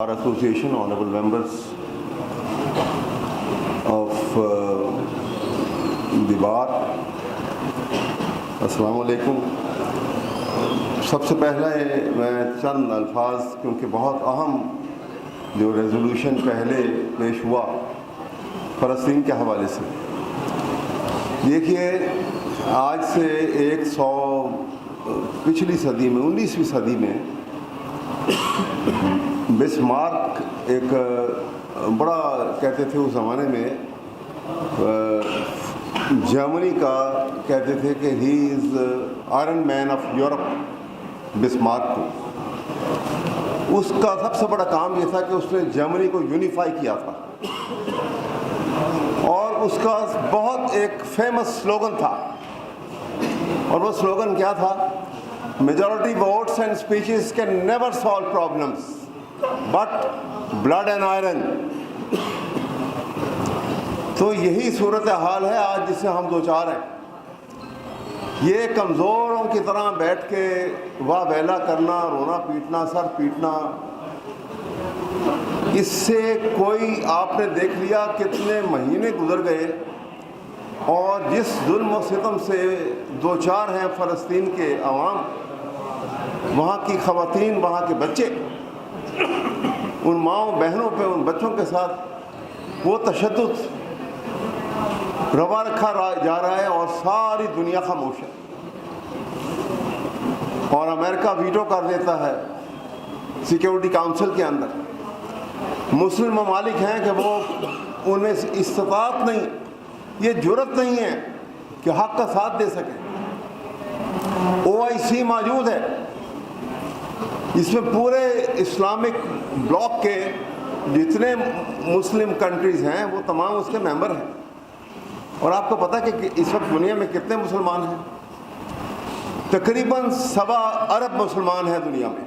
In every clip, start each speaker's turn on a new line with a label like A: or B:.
A: Our association, honorable members of the bar, अस्सलाम वालेकुम। सबसे पहले मैं चंद अल्फाज, क्योंकि बहुत अहम जो रेजोल्यूशन पहले पेश हुआ फ़लस्तीन के हवाले से, देखिए आज से 100 पिछली सदी में 19वीं सदी में बिस्मार्क एक बड़ा कहते थे उस ज़माने में, जर्मनी का कहते थे कि he is iron man of Europe, Bismarck को। उसका सबसे बड़ा काम ये था कि उसने जर्मनी को यूनिफाई किया था, और उसका बहुत एक फेमस स्लोगन था, और वो स्लोगन क्या था? Majority votes and speeches can never solve problems but blood and iron. तो यही सूरत हाल है आज जिससे हम दो चार हैं। ये कमज़ोरों की तरह बैठ के वाह वेला करना, रोना पीटना, सर पीटना, इससे कोई आपने देख लिया कितने महीने गुजर गए, और जिस जुल्म और सितम से दो चार हैं फ़लस्तीन के अवाम, वहाँ की ख़वातीन, वहाँ के बच्चे, उन माँओं बहनों पे, उन बच्चों के साथ वो तशद्दुद रवा रखा जा रहा है, और सारी दुनिया खामोश है। और अमेरिका वीटो कर देता है सिक्योरिटी काउंसिल के अंदर। मुस्लिम ममालिक हैं कि वो, उनमें इस्तिताअत नहीं, ये जुर्रत नहीं है कि हक़ का साथ दे सकें। OIC मौजूद है, इसमें पूरे इस्लामिक ब्लॉक के जितने मुस्लिम कंट्रीज़ हैं वो तमाम उसके मेंबर हैं। और आपको पता है कि इस वक्त दुनिया में कितने मुसलमान हैं? तकरीबन 1.25 अरब मुसलमान हैं दुनिया में,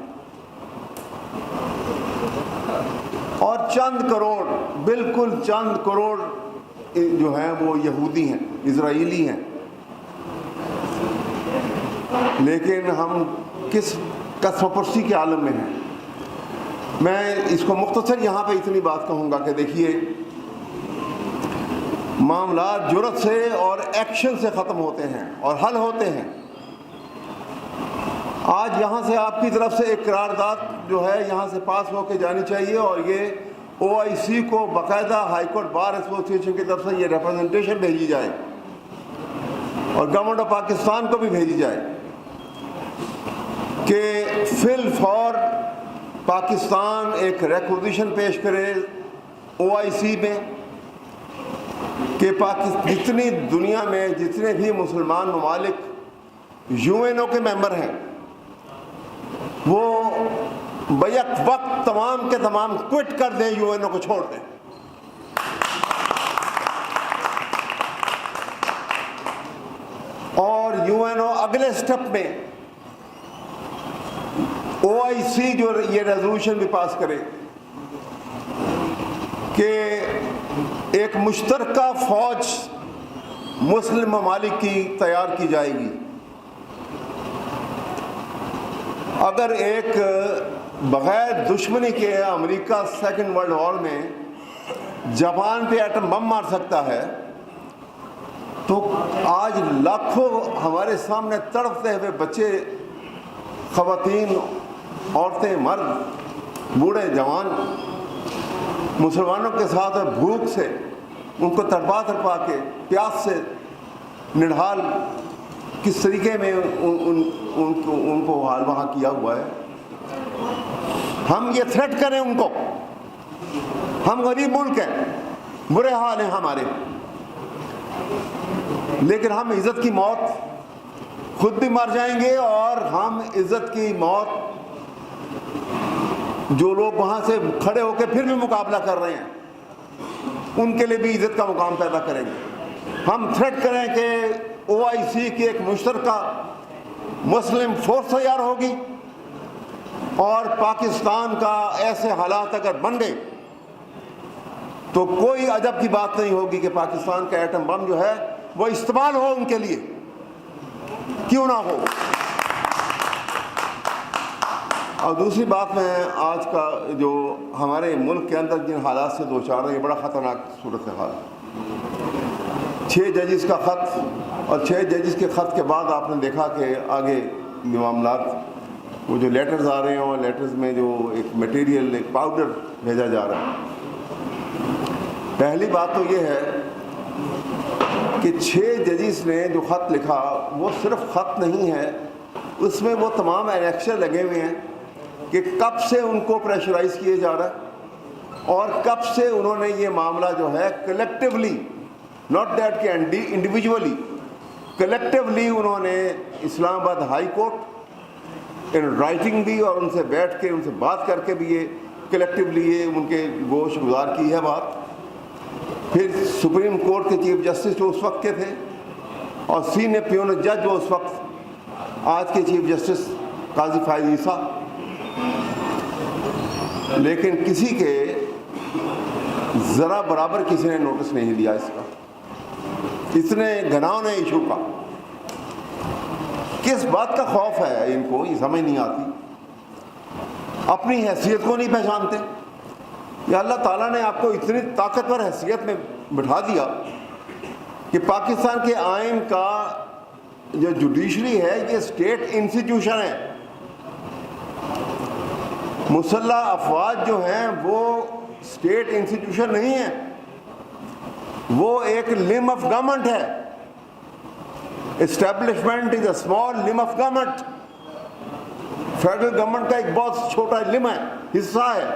A: और चंद करोड़, बिल्कुल चंद करोड़ जो हैं वो यहूदी हैं, इजराइली हैं। लेकिन हम किस कसमपरसी के आलम में हैं। मैं इसको मुख्तसर यहाँ पे इतनी बात कहूँगा कि देखिए, मामला जुर्रत से और एक्शन से ख़त्म होते हैं और हल होते हैं। आज यहाँ से आपकी तरफ से एक करारदाद जो है यहाँ से पास होकर जानी चाहिए, और ये OIC को बाकायदा हाई कोर्ट बार एसोसिएशन की तरफ से ये रिप्रेजेंटेशन भेजी जाए, और गवर्नमेंट ऑफ पाकिस्तान को भी भेजी जाए कि फिल फॉर पाकिस्तान एक रिक्वेजिशन पेश करे OIC में कि जितनी दुनिया में जितने भी मुसलमान ममालिक UNO के मेंबर हैं, वो बैक वक्त तमाम के तमाम क्विट कर दें, UNO को छोड़ दें। और UNO अगले स्टेप में OIC जो ये रेजोल्यूशन भी पास करे कि एक मुश्तरका फौज मुस्लिम ममालिक की तैयार की जाएगी। अगर एक बग़ैर दुश्मनी के अमेरिका सेकेंड वर्ल्ड वॉर में जापान पे एटम बम मार सकता है, तो आज लाखों हमारे सामने तड़पते हुए बच्चे, ख़वातीन, औरतें, मर्द, बूढ़े, जवान मुसलमानों के साथ भूख से उनको तड़पा तड़पा के, प्यास से निढाल किस तरीके में उनको हाल वहाँ किया हुआ है। हम ये थ्रेट करें उनको, हम गरीब मुल्क हैं, बुरे हाल हैं हमारे, लेकिन हम इज़्ज़त की मौत खुद भी मर जाएंगे, और हम इज़्ज़त की मौत जो लोग वहाँ से खड़े होकर फिर भी मुकाबला कर रहे हैं उनके लिए भी इज़्ज़त का मुकाम पैदा करेंगे। हम थ्रेट करें कि OIC की एक मुश्तरका मुस्लिम फोर्स तैयार होगी, और पाकिस्तान का ऐसे हालात अगर बन गए तो कोई अजब की बात नहीं होगी कि पाकिस्तान का एटम बम जो है वो इस्तेमाल हो उनके लिए, क्यों ना हो। اور دوسری بات میں آج کا جو ہمارے ملک کے اندر جن حالات سے دوچار ہے، یہ بڑا خطرناک صورت حال ہے۔ 6 ججز کا خط، اور 6 ججز کے خط کے بعد آپ نے دیکھا کہ آگے معاملات، وہ جو لیٹرز آ رہے ہیں، اور لیٹرز میں جو ایک میٹیریل، ایک پاؤڈر بھیجا جا رہا ہے۔ پہلی بات تو یہ ہے کہ 6 ججز نے جو خط لکھا وہ صرف خط نہیں ہے، اس میں وہ تمام انیکشر لگے ہوئے ہیں کہ کب سے ان کو پریشرائز کیے جا رہا ہے، اور کب سے انہوں نے یہ معاملہ جو ہے کلیکٹیولی، ناٹ دیٹ کہ انڈیویجولی، کلیکٹیولی انہوں نے اسلام آباد ہائی کورٹ ان رائٹنگ بھی، اور ان سے بیٹھ کے ان سے بات کر کے بھی یہ کلیکٹیولی یہ ان کے گوش گزار کی ہے بات۔ پھر سپریم کورٹ کے چیف جسٹس جو اس وقت کے تھے، اور سینئر پیونل جج جو اس وقت آج کے چیف جسٹس قاضی فائز عیسیٰ، لیکن کسی کے ذرا برابر کسی نے نوٹس نہیں لیا اس کا، اتنے گھناؤنے ایشو کا۔ کس بات کا خوف ہے ان کو، یہ سمجھ نہیں آتی، اپنی حیثیت کو نہیں پہچانتے۔ یا اللہ تعالیٰ نے آپ کو اتنی طاقتور حیثیت میں بٹھا دیا کہ پاکستان کے آئین کا جو جوڈیشری ہے یہ اسٹیٹ انسٹیٹیوشن ہے۔ مسلح افواج جو ہیں وہ اسٹیٹ انسٹیٹیوشن نہیں ہیں، وہ ایک لم آف گورنمنٹ ہے۔ اسٹیبلشمنٹ از اے اسمال لم آف گورنمنٹ۔ فیڈرل گورنمنٹ کا ایک بہت چھوٹا لم ہے، حصہ ہے،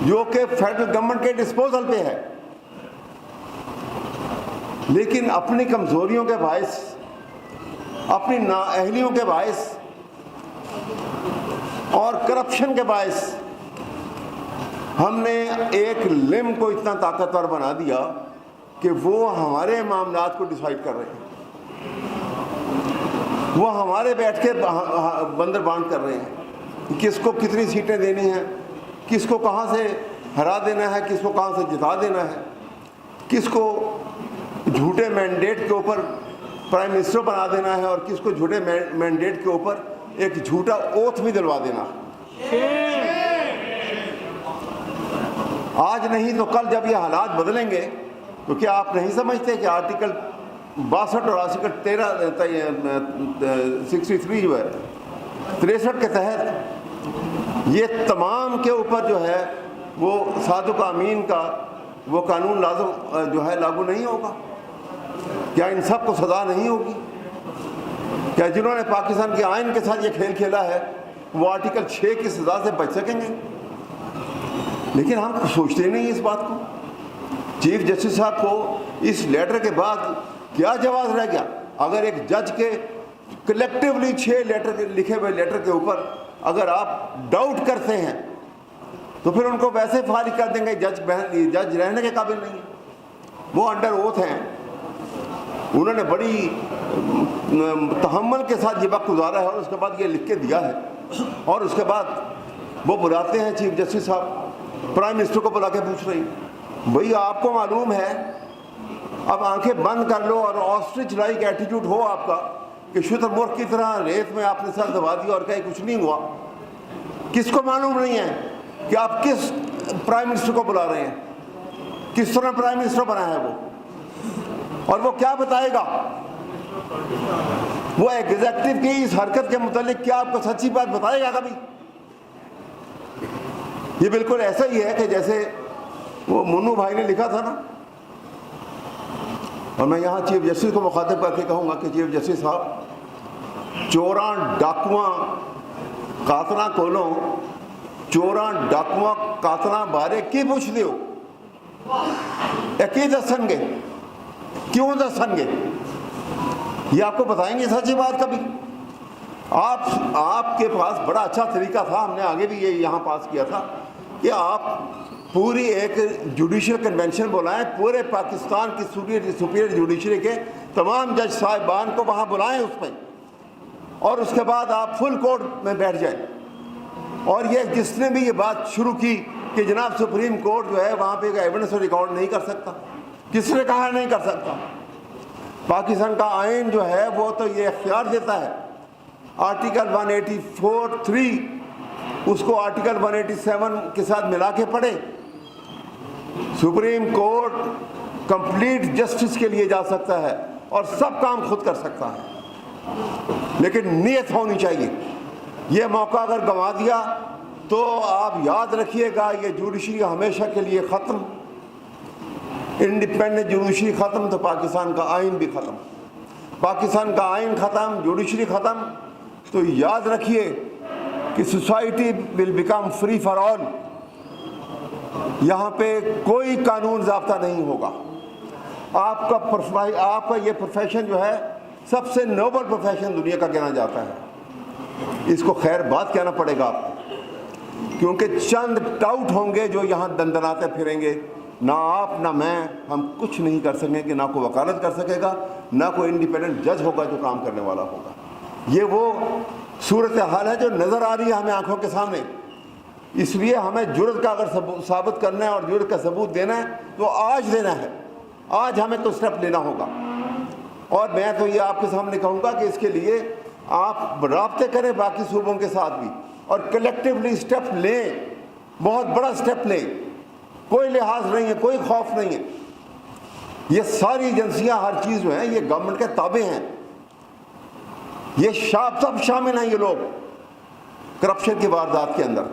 A: جو کہ فیڈرل گورنمنٹ کے ڈسپوزل پہ ہے، لیکن اپنی کمزوریوں کے باعث، اپنی نااہلیوں کے باعث اور کرپشن کے باعث ہم نے ایک لم کو اتنا طاقتور بنا دیا کہ وہ ہمارے معاملات کو ڈیسائیڈ کر رہے ہیں، وہ ہمارے بیٹھ کے بندر بانٹ کر رہے ہیں، کس کو کتنی سیٹیں دینی ہیں، کس کو کہاں سے ہرا دینا ہے، کس کو کہاں سے جتا دینا ہے، کس کو جھوٹے مینڈیٹ کے اوپر پرائم منسٹر بنا دینا ہے، اور کس کو جھوٹے مینڈیٹ کے اوپر ایک جھوٹا اوتھ بھی دلوا دینا۔ آج نہیں تو کل جب یہ حالات بدلیں گے تو کیا آپ نہیں سمجھتے کہ آرٹیکل 62 اور آرٹیکل 63 جو ہے 63 کے تحت یہ تمام کے اوپر جو ہے وہ صادق امین کا وہ قانون لازم جو ہے لاگو نہیں ہوگا؟ کیا ان سب کو سزا نہیں ہوگی؟ کیا جنہوں نے پاکستان کے آئین کے ساتھ یہ کھیل کھیلا ہے وہ آرٹیکل 6 کی سزا سے بچ سکیں گے؟ لیکن ہم سوچتے نہیں اس بات کو۔ چیف جسٹس صاحب کو اس لیٹر کے بعد کیا جواز رہ گیا؟ اگر ایک جج کے کلیکٹیولی 6 لیٹر لکھے ہوئے لیٹر کے اوپر اگر آپ ڈاؤٹ کرتے ہیں تو پھر ان کو ویسے فارغ کر دیں گے، جج رہنے کے قابل نہیں ہے، وہ انڈر اوتھ ہیں، انہوں نے بڑی تحمل کے ساتھ یہ وقت گزارا ہے، اور اس کے بعد یہ لکھ کے دیا ہے، اور اس کے بعد وہ بلاتے ہیں چیف جسٹس صاحب، پرائم منسٹر کو بلا کے پوچھ رہی بھئی آپ کو معلوم ہے، اب آنکھیں بند کر لو اور آسٹرچ لائک ایٹیٹیوڈ ہو آپ کا کہ شتر مرغ کی طرح ریت میں آپ نے سر دبا دیا اور کہیں کچھ نہیں ہوا۔ کس کو معلوم نہیں ہے کہ آپ کس پرائم منسٹر کو بلا رہے ہیں، کس طرح پرائم منسٹر بنا ہے وہ، اور وہ کیا بتائے گا؟ وہ ایگزیکٹو کی اس حرکت کے متعلق کیا آپ کو سچی بات بتائے گا کبھی؟ یہ بالکل ایسا ہی ہے کہ جیسے وہ منو بھائی نے لکھا تھا نا، اور میں یہاں چیف جسٹس کو مخاطب کر کے کہوں گا کہ چیف جسٹس صاحب، چوراں ڈاکواں قاتلاں کولوں، چوراں ڈاکواں قاتلاں بارے کی پوچھ دیو، کی دسن گے، کیوں دسن گے؟ یہ آپ کو بتائیں گے سچی بات کبھی؟ آپ کے پاس بڑا اچھا طریقہ تھا، ہم نے آگے بھی یہ یہاں پاس کیا تھا کہ آپ پوری ایک جوڈیشل کنونشن بلائیں، پورے پاکستان کی سپیریئر جوڈیشری کے تمام جج صاحبان کو وہاں بلائیں اس میں، اور اس کے بعد آپ فل کورٹ میں بیٹھ جائیں۔ اور یہ جس نے بھی یہ بات شروع کی کہ جناب سپریم کورٹ جو ہے وہاں پہ ایویڈنس ریکارڈ نہیں کر سکتا، کس نے کہا نہیں کر سکتا؟ پاکستان کا آئین جو ہے وہ تو یہ اختیار دیتا ہے आर्टिकल 184(3) उसको आर्टिकल 187 के साथ मिला के पढ़े। सुप्रीम कोर्ट कंप्लीट जस्टिस के लिए जा सकता है और सब काम खुद कर सकता है, लेकिन नीयत होनी चाहिए। ये मौका अगर गंवा दिया तो आप याद रखिएगा, ये जुडिशरी हमेशा के लिए ख़त्म। इंडिपेंडेंट जुडिशरी ख़त्म तो पाकिस्तान का आइन भी ख़त्म। पाकिस्तान का आइन ख़त्म, जुडिशरी ख़त्म, तो याद रखिए कि society will become free for all. यहाँ पे कोई कानून ज़ाब्ता नहीं होगा। आपका ये प्रोफेशन जो है सबसे नोबल प्रोफेशन दुनिया का कहना जाता है। इसको खैर बात कहना पड़ेगा आपको, क्योंकि चंद टाउट होंगे जो यहाँ दंदनाते फिरेंगे। ना आप ना मैं, हम कुछ नहीं कर सकेंगे, ना कोई वकालत कर सकेगा, ना कोई इंडिपेंडेंट जज होगा जो काम करने वाला होगा। ये वो सूरत हाल है जो नज़र आ रही है हमें आंखों के सामने। इसलिए हमें जुर्रत का अगर साबित करना है और जुर्रत का सबूत देना है तो आज देना है, आज हमें तो स्टेप लेना होगा। और मैं तो ये आपके सामने कहूँगा कि इसके लिए आप राब्ते करें बाकी सूबों के साथ भी और कलेक्टिवली स्टेप लें, बहुत बड़ा स्टेप लें। कोई लिहाज नहीं है, कोई खौफ नहीं है। ये सारी एजेंसियां, हर चीज़ जो है ये गवर्नमेंट के ताबे हैं। ये सब शामिल हैं ये लोग करप्शन की वारदात के अंदर।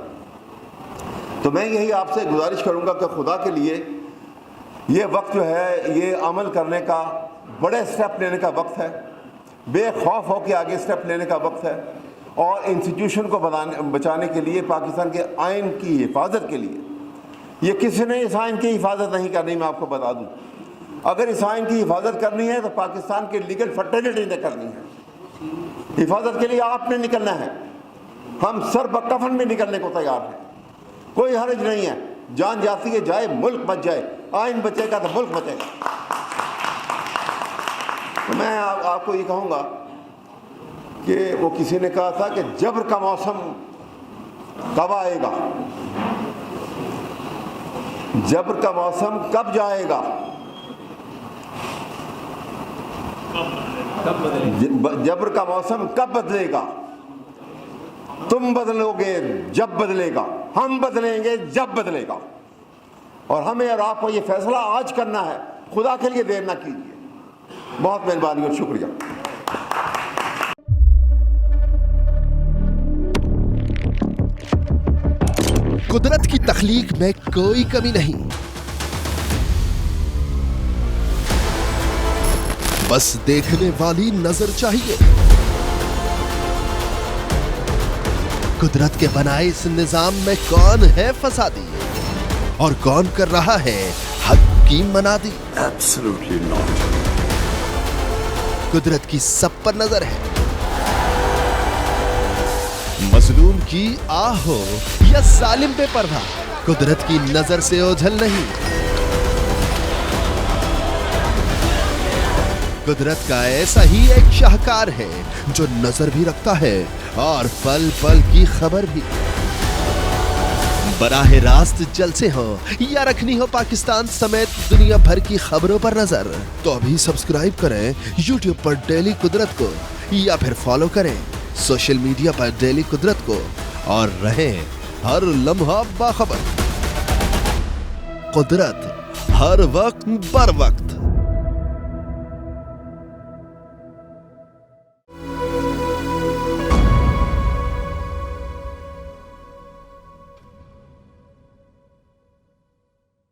A: तो मैं यही आपसे गुजारिश करूंगा कि खुदा के लिए ये वक्त जो है ये अमल करने का, बड़े स्टेप लेने का वक्त है, बेखौफ हो के आगे स्टेप लेने का वक्त है। और इंस्टीट्यूशन को बचाने के लिए, पाकिस्तान के आइन की हिफाजत के लिए, ये किसी ने इस आइन की हिफाजत नहीं करनी, मैं आपको बता दूं। अगर इस आइन की हिफाजत करनी है तो पाकिस्तान के लीगल फर्टिलिटी ने करनी है। हिफाजत के लिए आपने निकलना है, हम सर बकफन में निकलने को तैयार हैं, कोई हर्ज नहीं है। जान जाती है जाए, मुल्क बच जाए, आइन बचेगा तो मुल्क बचेगा। तो मैं आपको ये कहूँगा कि वो किसी ने कहा था कि जबर का मौसम कब आएगा, जबर का मौसम कब जाएगा, जबर का मौसम कब बदलेगा। तुम बदलोगे जब बदलेगा, हम बदलेंगे जब बदलेगा। और हमें और आपको ये फैसला आज करना है, खुदा के लिए देर ना कीजिए। बहुत मेहरबानी और शुक्रिया।
B: कुदरत की तख्लीक में कोई कमी नहीं, बस देखने वाली नजर चाहिए। कुदरत के बनाए इस निजाम में कौन है फसादी और कौन कर रहा है हक की मनादी?
C: Absolutely not.
B: कुदरत की सब पर नजर है। मजलूम की आह हो या जालिम पे पर्दा, कुदरत की नजर से ओझल नहीं। कुदरत का ऐसा ही एक शाहकार है जो नजर भी रखता है और पल पल की खबर भी। बराह रास्त जलसे हो या रखनी हो पाकिस्तान समेत दुनिया भर की खबरों पर नजर, तो अभी सब्सक्राइब करें YouTube पर डेली कुदरत को, या फिर फॉलो करें सोशल मीडिया पर डेली कुदरत को, और रहें हर लम्हा बाखबर। कुदरत हर वक्त बर वक्त।